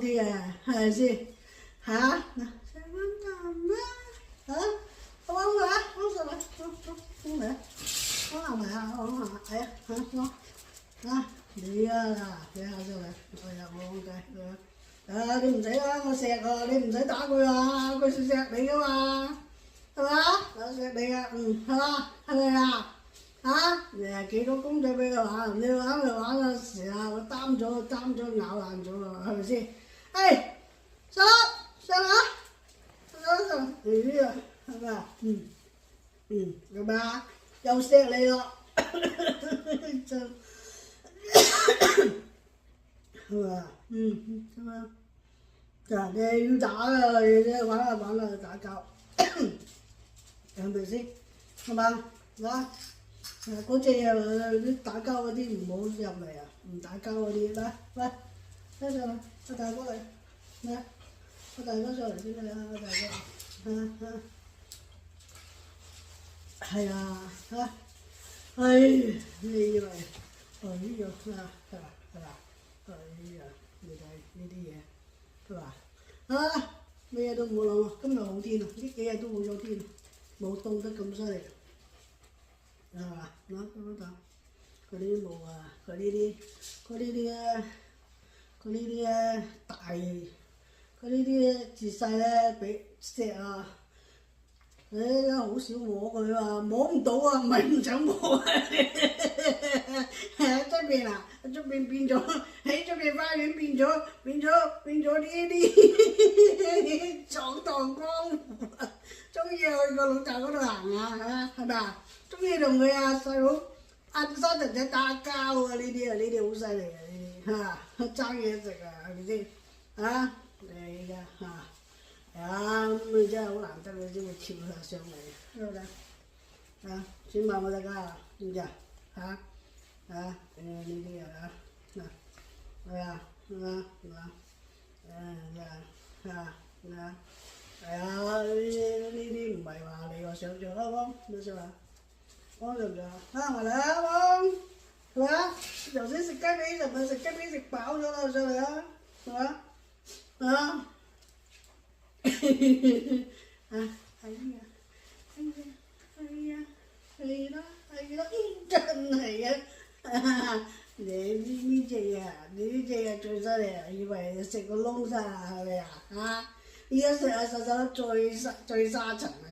啲啊，係咪先？嚇嗱，食碗飯啦嚇，好唔好啊？好食咪，好嚟啊！好行埋啊，好行，係啊嚇我啊你啊嗱，你下咗嚟，我又冇計你唔使啦，我錫啊，你唔使打佢啊，佢錫你噶嘛，係嘛？我錫你啊，係嘛？係咪啊？日幾多公仔俾佢玩，你玩咪玩啊！時候我擔咗咬爛咗啊，係咪先？上啦，上，咦啊，係咪啊？係咪啊？又錫你咯，真係咪啊？係咪啊？嗱，你要打啊，你玩下打交，係咪先？係嘛？嗱。嗰隻啲打交嗰啲唔好入嚟啊！唔打交嗰啲，嚟上嚟，阿大哥嚟，嚟，阿大哥上嚟先啦，阿大哥，係啊，你以為，係嘛，你睇呢啲嘢，係嘛，咩嘢都冇諗啊，今日好天啊，呢幾日都好咗天，冇凍得咁犀利。係嘛？攞咁樣嗰啲冇啊，佢呢啲大，佢呢啲自細咧俾錫啊，好少摸佢啊，摸唔到啊，唔係唔想摸啊，喺出邊啊，喺出邊變咗，喺出邊花園變咗呢啲闖蕩江湖啊，中意去個老豆嗰度行啊，係咪啊？中意同佢阿細佬阿三侄仔打交啊！呢啲好犀利啊！呢啲爭嘢食啊，係咪先？你㗎咁你真係好難得你先會跳上嚟，知唔知千萬冇得㗎，知唔知啊？呢啲啊係啊，呢啲唔係話你個想像啦，汪，你想話？汪想唔想埋嚟啊，汪，係咪啊？頭先食雞髀，係咪食雞髀食飽咗啦？上嚟啊，係嘛？係啦，真係啊！你呢隻最犀利啊！以為你食個窿沙係咪啊？依家食下實最沙塵啊！